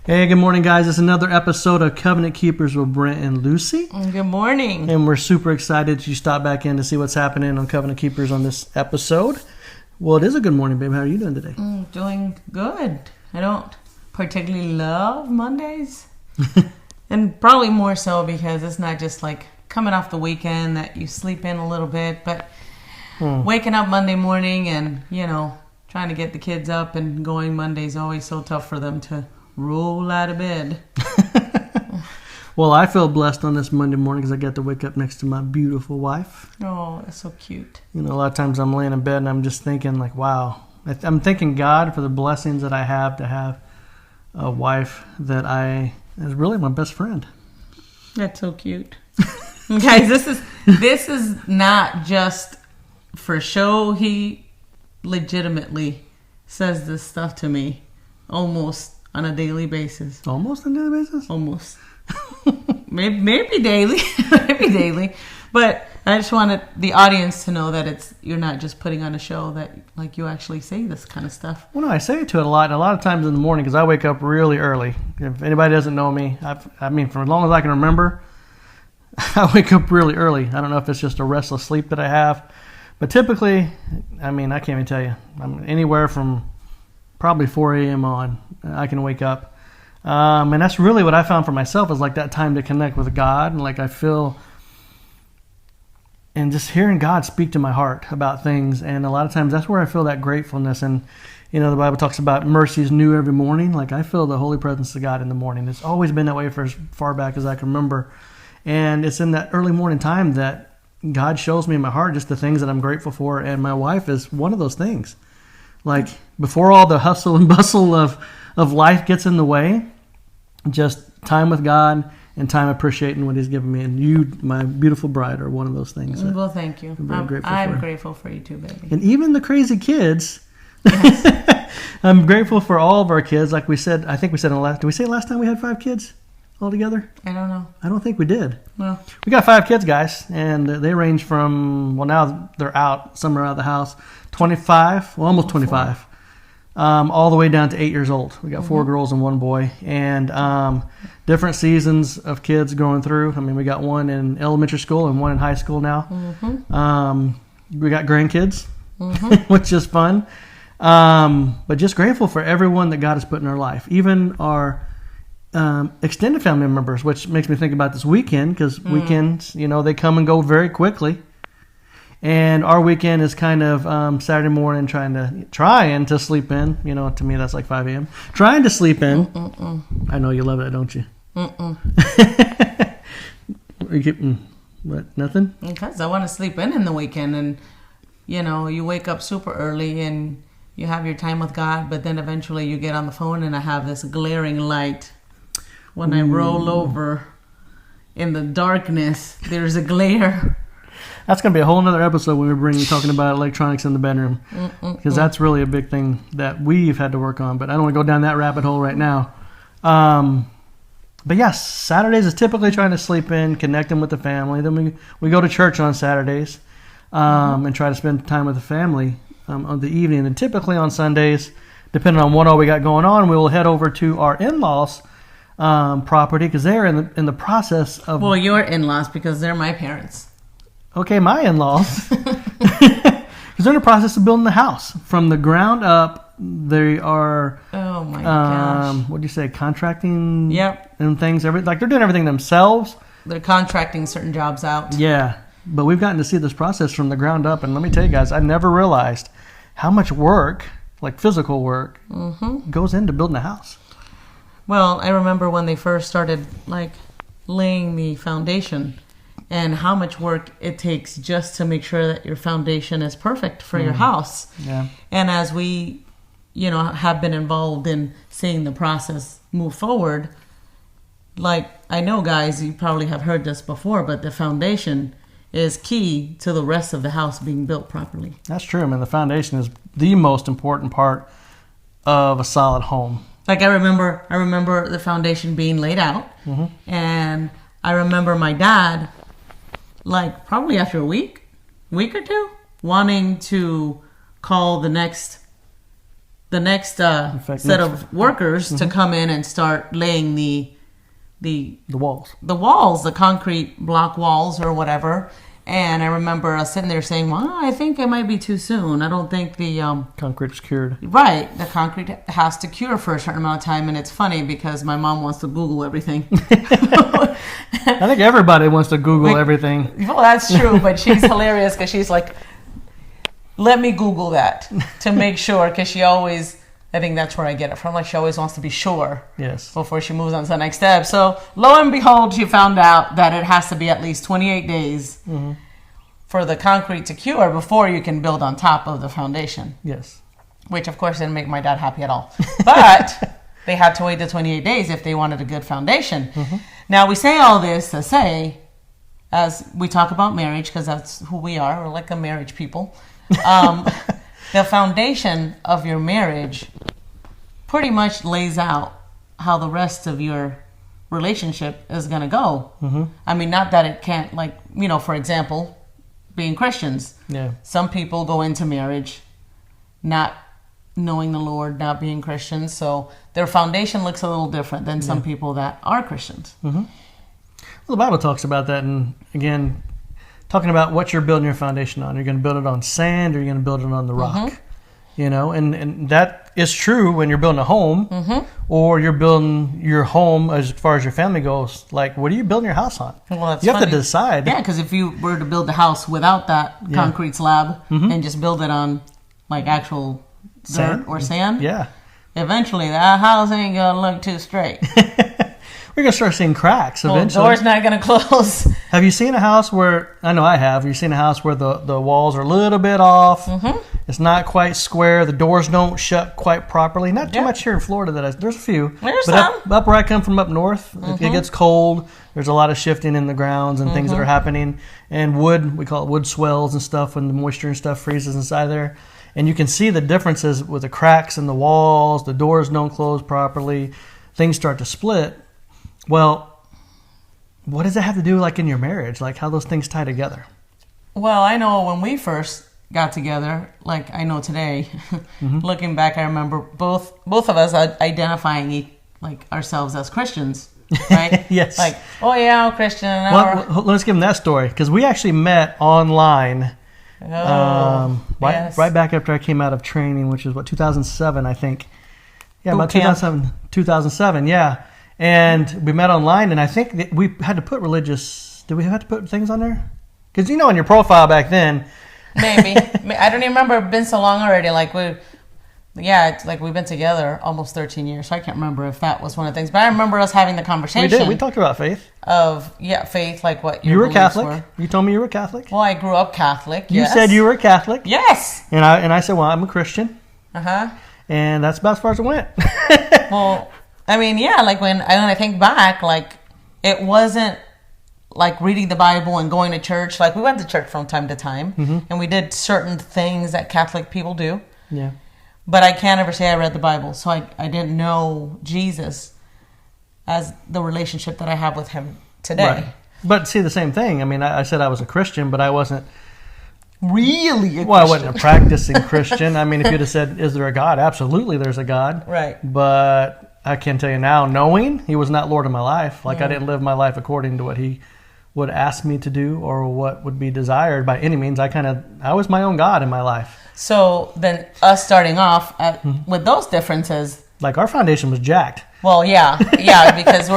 Hey, good morning, guys. It's another episode of Covenant Keepers with Brent and Lucy. Good morning. And we're super excited you stopped back in to see what's happening on Covenant Keepers on this episode. Well, it is a good morning, babe. How are you doing today? Doing good. I don't particularly love Mondays. And probably more so because it's not just like coming off the weekend that you sleep in a little bit, but waking up Monday morning and, trying to get the kids up and going Monday is always so tough for them to roll out of bed. Well, I feel blessed on this Monday morning because I get to wake up next to my beautiful wife. Oh, that's so cute. A lot of times I'm laying in bed and I'm just thinking like, wow. I'm thanking God for the blessings that I have to have a wife that is really my best friend. That's so cute. Guys, this is not just for show. He legitimately says this stuff to me almost on a daily basis. Almost on a daily basis? Almost. maybe daily. Maybe daily. But I just wanted the audience to know that you're not just putting on a show, that like you actually say this kind of stuff. Well, no, I say it to it a lot, and a lot of times in the morning because I wake up really early. If anybody doesn't know me, for as long as I can remember, I wake up really early. I don't know if it's just a restless sleep that I have, but typically, I can't even tell you. I'm anywhere from probably 4 a.m. on, I can wake up. And that's really what I found for myself is like that time to connect with God. And like I feel, and just hearing God speak to my heart about things. And a lot of times that's where I feel that gratefulness. And, the Bible talks about mercies new every morning. Like I feel the holy presence of God in the morning. It's always been that way for as far back as I can remember. And it's in that early morning time that God shows me in my heart just the things that I'm grateful for. And my wife is one of those things. Like before all the hustle and bustle of life gets in the way, just time with God and time appreciating what He's given me. And you, my beautiful bride, are one of those things. Well, thank you. I'm grateful for you too, baby. And even the crazy kids. Yes. I'm grateful for all of our kids. Like we said, I think we said did we say last time we had 5 kids all together? I don't know. I don't think we did. Well, we got 5 kids, guys. And they range from, well, now they're out. Some are out of the house. 25, well, almost 25. All the way down to 8 years old. We got 4 girls and 1 boy. And different seasons of kids going through. We got one in elementary school and one in high school now. We got grandkids, which is fun. But just grateful for everyone that God has put in our life. Even our extended family members, which makes me think about this weekend. Because weekends, they come and go very quickly. And our weekend is kind of Saturday morning trying to sleep in. To me that's like 5 a.m. Trying to sleep in. I know you love it, don't you? What? Nothing? Because I want to sleep in the weekend. And, you wake up super early and you have your time with God. But then eventually you get on the phone and I have this glaring light. When I roll over in the darkness, there's a glare. That's going to be a whole nother episode when we're talking about electronics in the bedroom. Because that's really a big thing that we've had to work on. But I don't want to go down that rabbit hole right now. But yes, Saturdays is typically trying to sleep in, connecting with the family. Then we go to church on Saturdays and try to spend time with the family on the evening. And typically on Sundays, depending on what all we got going on, we will head over to our in-laws' property because they're in the process of... Well, your in-laws because they're my parents. Okay, my in-laws. Because they're in the process of building the house. From the ground up, they are... Oh, my gosh. What do you say? Contracting? Yep. And things. They're doing everything themselves. They're contracting certain jobs out. Yeah. But we've gotten to see this process from the ground up. And let me tell you guys, I never realized how much work, like physical work, goes into building a house. Well, I remember when they first started, laying the foundation... and how much work it takes just to make sure that your foundation is perfect for your house. Yeah. And as we, have been involved in seeing the process move forward, I know, guys, you probably have heard this before, but the foundation is key to the rest of the house being built properly. That's true. The foundation is the most important part of a solid home. I remember the foundation being laid out, and I remember my dad, probably after a week or two, wanting to call the next the next set of workers to come in and start laying the walls, the concrete block walls or whatever. And I remember us sitting there saying, well, I think it might be too soon. I don't think the concrete's cured. Right. The concrete has to cure for a certain amount of time. And it's funny because my mom wants to Google everything. I think everybody wants to Google everything. Well, that's true. But she's hilarious because she's like, let me Google that to make sure. Because she always, I think that's where I get it from. Like, she always wants to be sure. Yes. Before she moves on to the next step. So, lo and behold, she found out that it has to be at least 28 days for the concrete to cure before you can build on top of the foundation. Yes. Which, of course, didn't make my dad happy at all. But they had to wait the 28 days if they wanted a good foundation. Now, we say all this to say, as we talk about marriage, because that's who we are. We're like a marriage people. The foundation of your marriage pretty much lays out how the rest of your relationship is going to go. I mean, not that it can't, like, you know, for example, being Christians. Yeah. Some people go into marriage not knowing the Lord, not being Christians, so their foundation looks a little different than some people that are Christians. Well, the Bible talks about that, and again, talking about what you're building your foundation on. You're going to build it on sand, or you're going to build it on the rock. You know, and that is true when you're building a home, or you're building your home as far as your family goes. Like, what are you building your house on? Well, that's you have funny. to decide. Yeah, because if you were to build the house without that concrete slab and just build it on like actual dirt or sand, eventually that house ain't gonna look too straight. We're going to start seeing cracks eventually. The door's not going to close. Have you seen a house where, I know I have, you seen a house where the walls are a little bit off, it's not quite square, the doors don't shut quite properly? Not too much here in Florida. There's a few. There's but some. up where I come from up north, it gets cold, there's a lot of shifting in the grounds and things that are happening, and wood, we call it wood swells and stuff, when the moisture and stuff freezes inside there. And you can see the differences with the cracks in the walls, the doors don't close properly, things start to split. Well, what does that have to do, like, in your marriage? Like, how those things tie together? Well, I know when we first got together, like I know today, looking back, I remember both of us identifying like ourselves as Christians, right? Yes. Like, oh yeah, I'm Christian. Well, let's give them that story, because we actually met online. Right back after I came out of training, which is 2007, I think. Yeah, Boot about camp. 2007, yeah. And we met online, and I think that we had to put religious... Did we have to put things on there? Because, you know, in your profile back then... Maybe. I don't even remember. It's been so long already. Like, it's like we've been together almost 13 years, so I can't remember if that was one of the things. But I remember us having the conversation. We did. We talked about faith. Faith, like what you were Catholic. You told me you were Catholic. Well, I grew up Catholic, You said you were Catholic. Yes. And I said, well, I'm a Christian. And that's about as far as it went. Well... I mean, yeah, like when I think back, like it wasn't like reading the Bible and going to church. Like we went to church from time to time and we did certain things that Catholic people do. Yeah. But I can't ever say I read the Bible. So I didn't know Jesus as the relationship that I have with him today. Right. But see, the same thing. I mean, I said I was a Christian, but I wasn't really a Christian. Well, I wasn't a practicing Christian. I mean, if you'd have said, is there a God? Absolutely there's a God. Right. But... I can tell you now, knowing he was not Lord of my life, like I didn't live my life according to what he would ask me to do or what would be desired by any means. I was my own God in my life. So then us starting off with those differences. Like our foundation was jacked. Well, yeah, because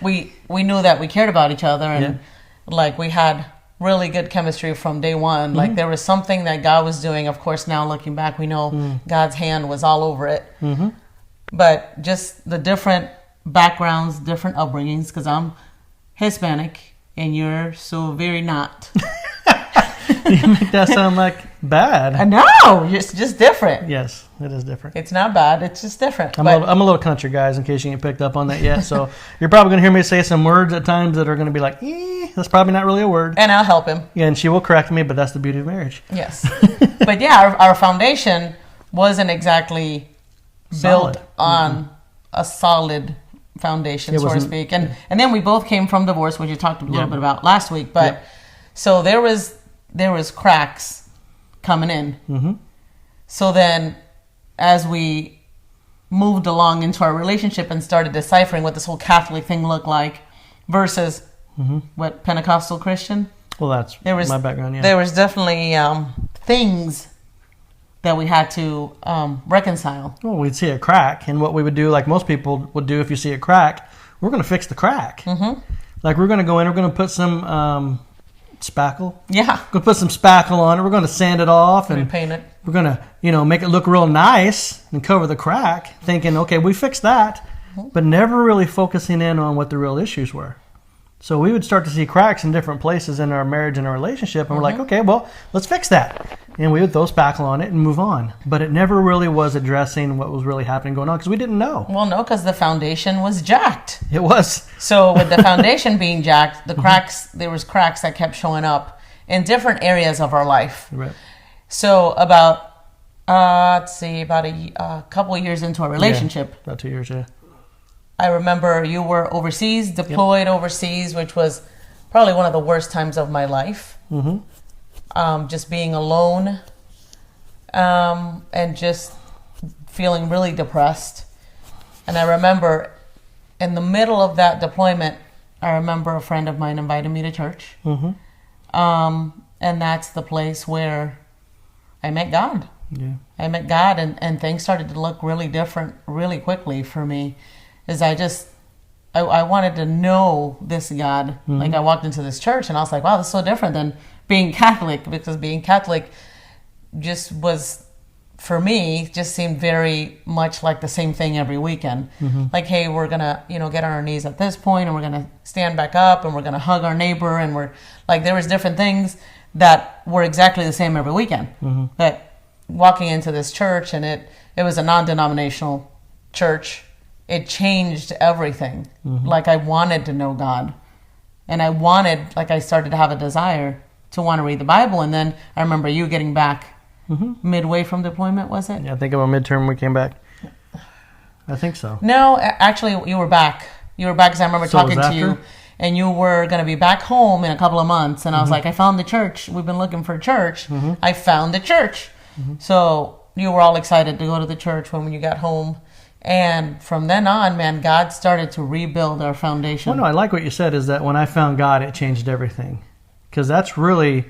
we knew that we cared about each other and like we had really good chemistry from day one. Like there was something that God was doing. Of course, now looking back, we know God's hand was all over it. But just the different backgrounds, different upbringings, because I'm Hispanic and you're so very not. You make that sound like bad. No, it's just different. Yes, it is different. It's not bad. It's just different. I'm a little country, guys, in case you ain't picked up on that yet. So you're probably going to hear me say some words at times that are going to be like, that's probably not really a word. And I'll help him. Yeah, and she will correct me, but that's the beauty of marriage. Yes. But yeah, our foundation wasn't exactly... built on a solid foundation, so to speak. And then we both came from divorce, which you talked a little bit about last week. But so there was cracks coming in. So then as we moved along into our relationship and started deciphering what this whole Catholic thing looked like versus what Pentecostal Christian. Well, that's my background, yeah. There was definitely things that we had to reconcile. Well, we'd see a crack, and what we would do, like most people would do if you see a crack, we're going to fix the crack. Like we're going to go in, we're going to put some spackle. Yeah. We're going to put some spackle on it. We're going to sand it off and paint it. We're going to, make it look real nice and cover the crack, thinking, okay, we fixed that, but never really focusing in on what the real issues were. So we would start to see cracks in different places in our marriage and our relationship, and we're like, okay, well, let's fix that. And we would throw spackle on it and move on. But it never really was addressing what was really happening going on because we didn't know. Well, no, because the foundation was jacked. It was. So with the foundation being jacked, the cracks, there was cracks that kept showing up in different areas of our life. Right. So about, about a couple of years into our relationship. Yeah, about 2 years, yeah. I remember you were overseas, deployed overseas, which was probably one of the worst times of my life. Just being alone and just feeling really depressed. And I remember in the middle of that deployment, I remember a friend of mine invited me to church. And that's the place where I met God. Yeah. I met God, and things started to look really different really quickly for me. Is I wanted to know this God. Like I walked into this church and I was like, wow, this is so different than being Catholic, because being Catholic just was, for me, just seemed very much like the same thing every weekend. Like, hey, we're going to, get on our knees at this point, and we're going to stand back up, and we're going to hug our neighbor, and we're like, there was different things that were exactly the same every weekend. But walking into this church, and it was a non-denominational church, it changed everything. Like I wanted to know God, and I started to have a desire to want to read the Bible. And then I remember you getting back midway from deployment, was it? Yeah, I think about midterm we came back. I think so. No, actually you were back. You were back because I remember talking to you, and you were going to be back home in a couple of months. And I was like, I found the church. We've been looking for a church. I found the church. So you were all excited to go to the church when you got home. And from then on, man, God started to rebuild our foundation. Well, no, I like what you said, is that when I found God, it changed everything. Because that's really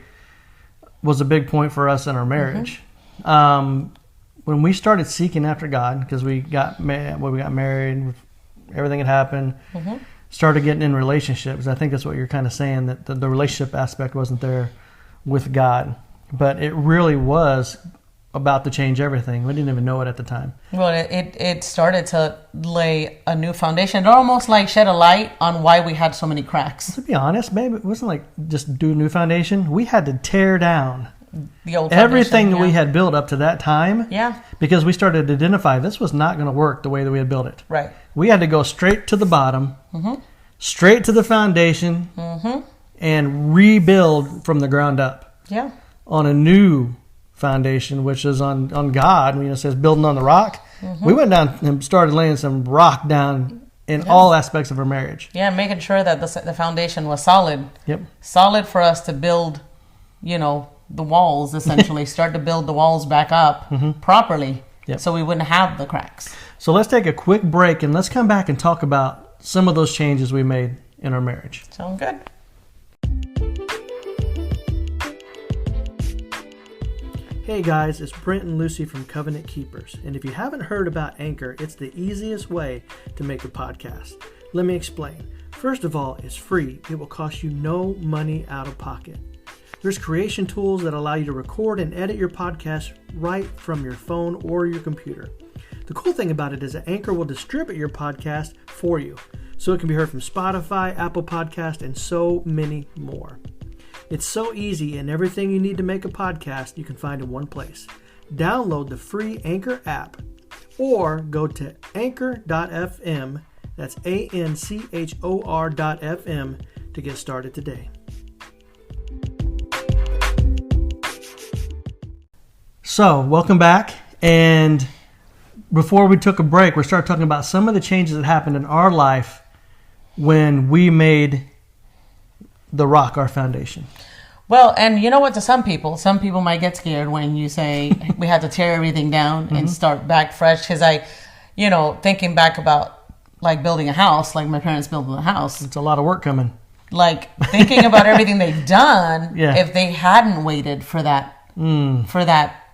was a big point for us in our marriage. When we started seeking after God, because we got married, everything had happened, started getting in relationships. I think that's what you're kind of saying, that the relationship aspect wasn't there with God. But it really was about to change everything. We didn't even know it at the time. Well, it started to lay a new foundation. It almost like shed a light on why we had so many cracks. To be honest, babe, it wasn't like just do a new foundation. We had to tear down the old everything that we had built up to that time. Yeah. Because we started to identify this was not going to work the way that we had built it. Right. We had to go straight to the bottom, straight to the foundation, and rebuild from the ground up. Yeah. On a new foundation, which is on God. It says building on the rock. We went down and started laying some rock down in all aspects of our marriage. Yeah, making sure that the foundation was solid. Yep. Solid for us to build, the walls, essentially. Start to build the walls back up properly, so we wouldn't have the cracks. So let's take a quick break and let's come back and talk about some of those changes we made in our marriage. Sound good? Hey guys, it's Brent and Lucy from Covenant Keepers, and if you haven't heard about Anchor, it's the easiest way to make a podcast. Let me explain. First of all, it's free. It will cost you no money out of pocket. There's creation tools that allow you to record and edit your podcast right from your phone or your computer. The cool thing about it is that Anchor will distribute your podcast for you, so it can be heard from Spotify, Apple Podcast, and so many more. It's so easy, and everything you need to make a podcast you can find in one place. Download the free Anchor app or go to anchor.fm, that's ANCHOR.FM, to get started today. So, welcome back, and before we took a break, we started talking about some of the changes that happened in our life when we made the rock our foundation. Well, and you know what? To some people might get scared when you say we had to tear everything down and start back fresh. Because thinking back about like building a house, like my parents built a house. It's a lot of work coming. Like thinking about everything they've done, Yeah. if they hadn't waited for that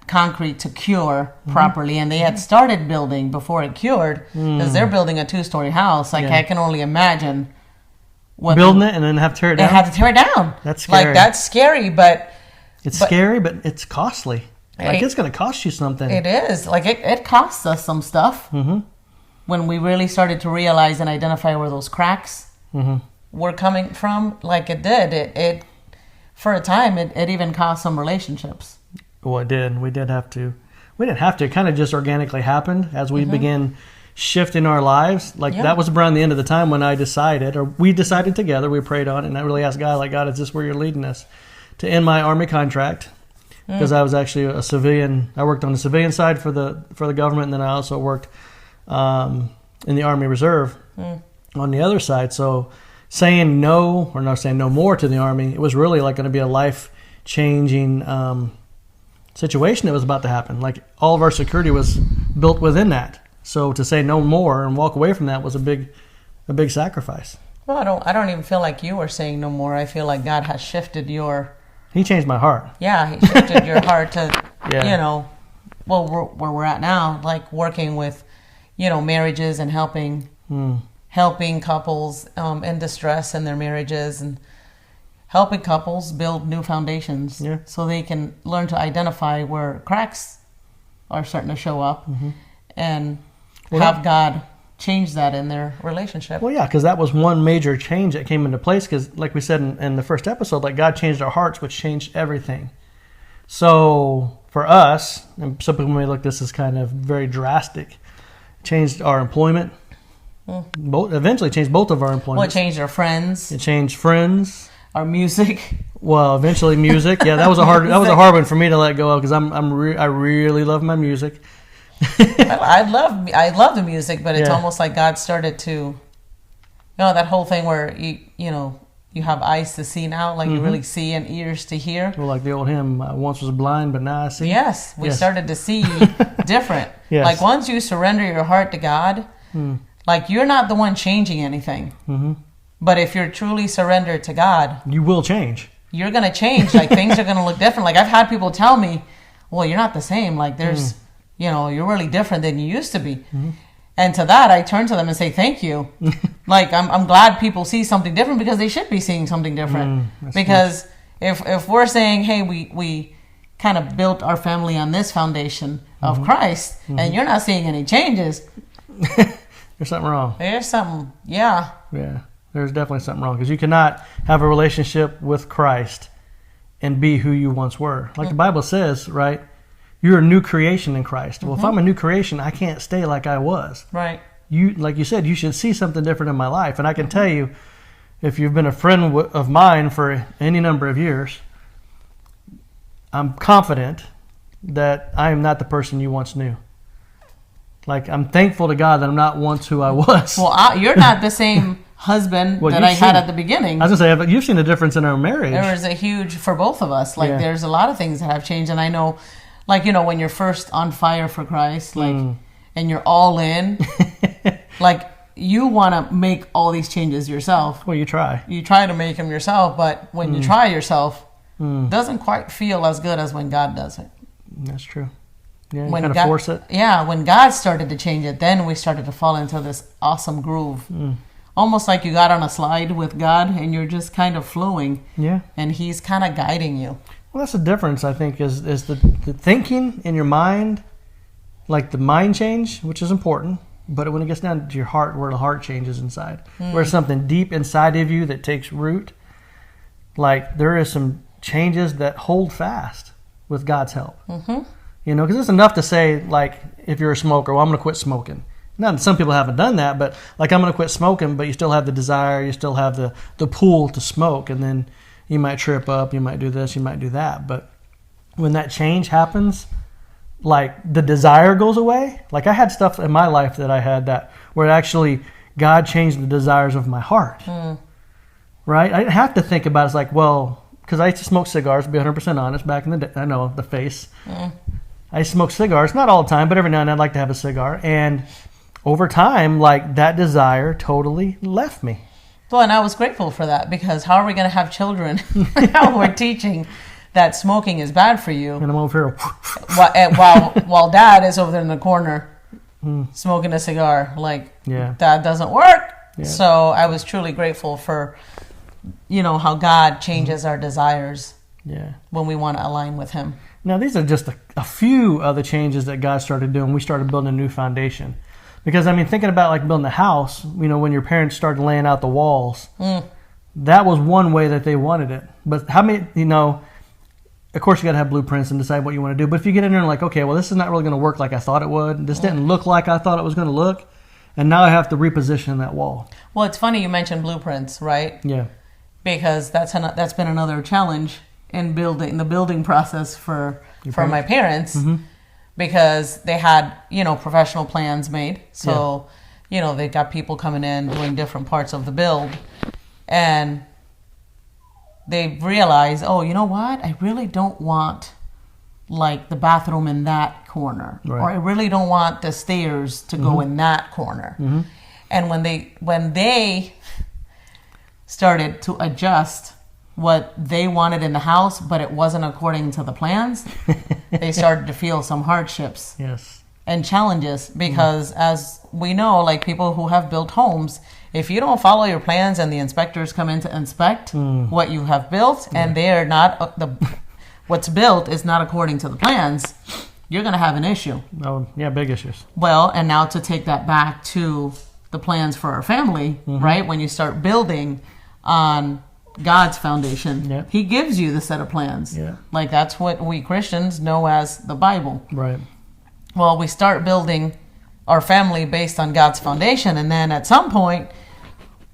concrete to cure properly, and they had started building before it cured, because they're building a 2-story house. Like I can only imagine building it and then have to tear it down. They have to tear it down. That's scary. Like that's scary, but scary, but it's costly. Like it's going to cost you something. It is. Like it costs us some stuff. Mm-hmm. When we really started to realize and identify where those cracks were coming from, like it did. It for a time, it even cost some relationships. Well, it did. We didn't have to. It kind of just organically happened as we began shifting our lives. Like that was around the end of the time when we decided together, we prayed on it, and I really asked God, like, God, is this where you're leading us? To end my Army contract, because I was actually a civilian. I worked on the civilian side for the government, and then I also worked in the Army Reserve on the other side. So saying no more to the Army, it was really like going to be a life-changing situation that was about to happen. Like all of our security was built within that. So to say no more and walk away from that was a big sacrifice. Well, I don't even feel like you were saying no more. I feel like God has shifted your... He changed my heart. Yeah, he shifted your heart to, where we're at now, like working with, marriages and helping couples in distress in their marriages, and helping couples build new foundations so they can learn to identify where cracks are starting to show up and have God change that in their relationship. Well, yeah, because that was one major change that came into place, because like we said in the first episode, like God changed our hearts, which changed everything. So for us, and some people may look at this as kind of very drastic, changed our employment. Eventually changed both of our employments. Well, it changed our friends. It changed friends. Our music. Well, eventually music. Yeah, that was a hard one for me to let go of, because I really love my music. I love the music, but it's almost like God started to, that whole thing where you have eyes to see now, like you really see, and ears to hear. Well, like the old hymn, I once was blind, but now I see. Yes, we started to see different. Yes. Like once you surrender your heart to God, like you're not the one changing anything. But if you're truly surrendered to God, you will change. You're going to change. Like things are going to look different. Like I've had people tell me, well, you're not the same. Like there's, you're really different than you used to be. And to that, I turn to them and say, thank you. Like, I'm glad people see something different, because they should be seeing something different. Because if we're saying, hey, we kind of built our family on this foundation of Christ, and you're not seeing any changes. There's something wrong. There's something, yeah. Yeah, there's definitely something wrong, because you cannot have a relationship with Christ and be who you once were. Like the Bible says, right? You're a new creation in Christ. Well, if I'm a new creation, I can't stay like I was. Right. You, like you said, you should see something different in my life. And I can tell you, if you've been a friend of mine for any number of years, I'm confident that I am not the person you once knew. Like, I'm thankful to God that I'm not once who I was. Well, you're not the same husband that I had at the beginning. I was going to say, you've seen the difference in our marriage. There was a huge, for both of us, like there's a lot of things that have changed. And I know, like, when you're first on fire for Christ, like, and you're all in, like, you want to make all these changes yourself. Well, you try. You try to make them yourself, but when you try yourself, it doesn't quite feel as good as when God does it. That's true. Yeah, you when kind of God, force it. Yeah, when God started to change it, then we started to fall into this awesome groove. Almost like you got on a slide with God and you're just kind of flowing. Yeah. And He's kind of guiding you. Well, that's the difference, I think, is the thinking in your mind, like the mind change, which is important. But when it gets down to your heart, where the heart changes inside, where something deep inside of you that takes root, like there is some changes that hold fast with God's help. Because it's enough to say, like, if you're a smoker, well, I'm going to quit smoking. Not that some people haven't done that, but like, I'm going to quit smoking, but you still have the desire, you still have the pull to smoke, and then you might trip up, you might do this, you might do that. But when that change happens, like the desire goes away. Like I had stuff in my life that I had that where actually God changed the desires of my heart. Right? I didn't have to think about it. It's like, well, because I used to smoke cigars, to be 100% honest, back in the day. I know, the face. I used to smoke cigars, not all the time, but every now and then I'd like to have a cigar. And over time, like, that desire totally left me. Well, and I was grateful for that, because how are we going to have children how we're teaching that smoking is bad for you? And I'm over here. while dad is over there in the corner smoking a cigar. Like, that doesn't work. Yeah. So I was truly grateful for, how God changes our desires when we want to align with him. Now, these are just a few of the changes that God started doing. We started building a new foundation. Because, I mean, thinking about like building a house, when your parents started laying out the walls, that was one way that they wanted it. But how many, of course you got to have blueprints and decide what you want to do. But if you get in there and like, okay, well, this is not really going to work like I thought it would. This didn't look like I thought it was going to look. And now I have to reposition that wall. Well, it's funny you mentioned blueprints, right? Yeah. Because that's been another challenge in the building process for my parents. Because they had, professional plans made. So, they got people coming in doing different parts of the build. And they realized, oh, you know what? I really don't want, like, the bathroom in that corner. Right. Or I really don't want the stairs to go in that corner. And when they started to adjust what they wanted in the house, but it wasn't according to the plans, they started to feel some hardships and challenges, because as we know, like, people who have built homes, if you don't follow your plans and the inspectors come in to inspect what you have built and they're not what's built is not according to the plans, you're going to have an issue. Oh, yeah, big issues. Well, and now to take that back to the plans for our family, right? When you start building on God's foundation, he gives you the set of plans. Like, that's what we Christians know as the Bible. Right. Well, we start building our family based on God's foundation, and then at some point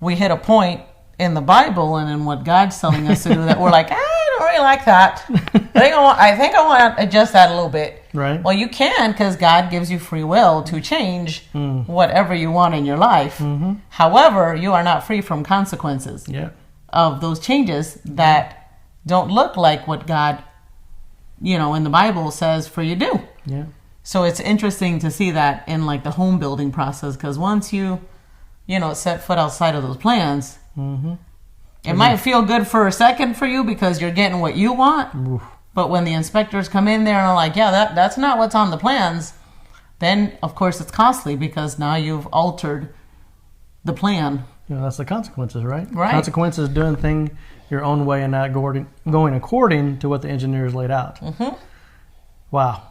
we hit a point in the Bible and in what God's telling us to do that we're like, I don't really like that. I think I want to adjust that a little bit. Right. Well, you can, because God gives you free will to change whatever you want in your life. However, you are not free from consequences of those changes that don't look like what God, in the Bible says for you to do. Yeah. So it's interesting to see that in, like, the home building process, because once you, set foot outside of those plans, it might feel good for a second for you because you're getting what you want. But when the inspectors come in there and are like, that's not what's on the plans, then, of course, it's costly, because now you've altered the plan. That's the consequences, right? Right. Consequences doing things your own way and not going according to what the engineers laid out. Wow.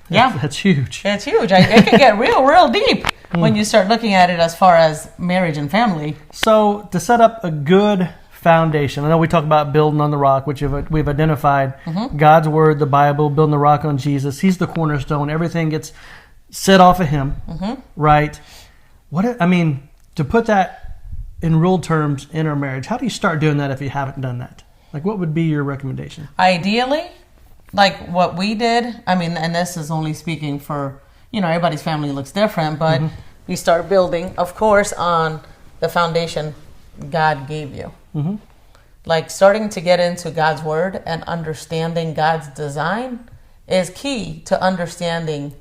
That's huge. It's huge. It can get real deep when you start looking at it as far as marriage and family. So to set up a good foundation, I know we talk about building on the rock, which we've identified God's word, the Bible, building the rock on Jesus. He's the cornerstone. Everything gets set off of him, right? To put that in real terms in our marriage, how do you start doing that if you haven't done that? Like, what would be your recommendation? Ideally, like what we did, and this is only speaking for, everybody's family looks different, but you start building, of course, on the foundation God gave you. Like, starting to get into God's word and understanding God's design is key to understanding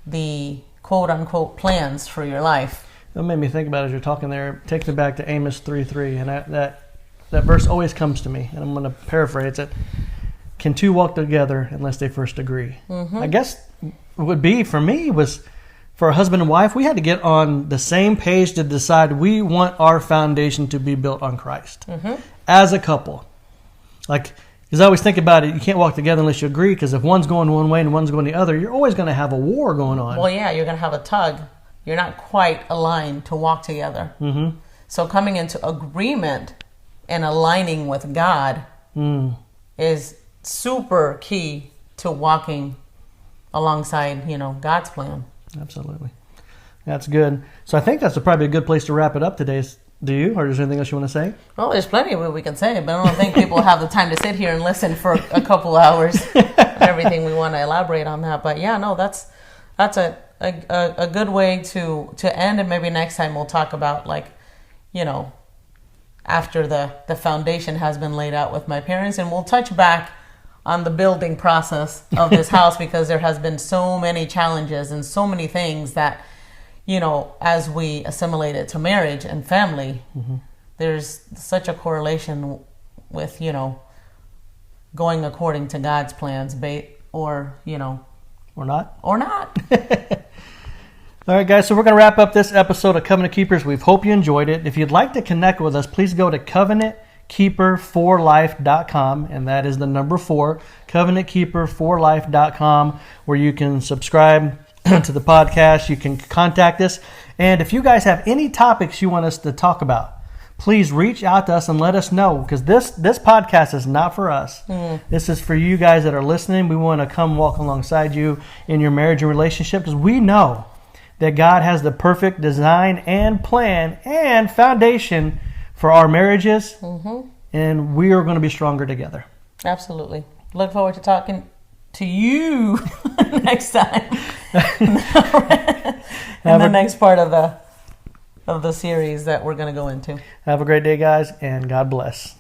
the quote-unquote plans for your life. That made me think about it as you're talking there. It takes me back to Amos 3:3, and that verse always comes to me, and I'm going to paraphrase it. Can two walk together unless they first agree? I guess it would be, for me, was for a husband and wife, we had to get on the same page to decide we want our foundation to be built on Christ as a couple. Like, because I always think about it, you can't walk together unless you agree, because if one's going one way and one's going the other, you're always going to have a war going on. Well, yeah, you're going to have a tug. You're not quite aligned to walk together. So coming into agreement and aligning with God is super key to walking alongside, God's plan. Absolutely. That's good. So I think that's probably a good place to wrap it up today. Do you? Or is there anything else you want to say? Well, there's plenty of what we can say, but I don't think people have the time to sit here and listen for a couple hours. Everything we want to elaborate on that. But yeah, no, that's a good way to end, and maybe next time we'll talk about, like, after the foundation has been laid out with my parents. And we'll touch back on the building process of this house because there has been so many challenges and so many things that, you know, as we assimilate it to marriage and family, there's such a correlation with, you know, going according to God's plans, or, you know. Or not. Or not. All right, guys, so we're going to wrap up this episode of Covenant Keepers. We hope you enjoyed it. If you'd like to connect with us, please go to covenantkeeper4life.com, and that is the number 4, covenantkeeper4life.com, where you can subscribe to the podcast. You can contact us. And if you guys have any topics you want us to talk about, please reach out to us and let us know, because this podcast is not for us. This is for you guys that are listening. We want to come walk alongside you in your marriage and relationship, because we know that God has the perfect design and plan and foundation for our marriages, and we are going to be stronger together. Absolutely. Look forward to talking to you next time. In the next part of the series that we're going to go into. Have a great day, guys, and God bless.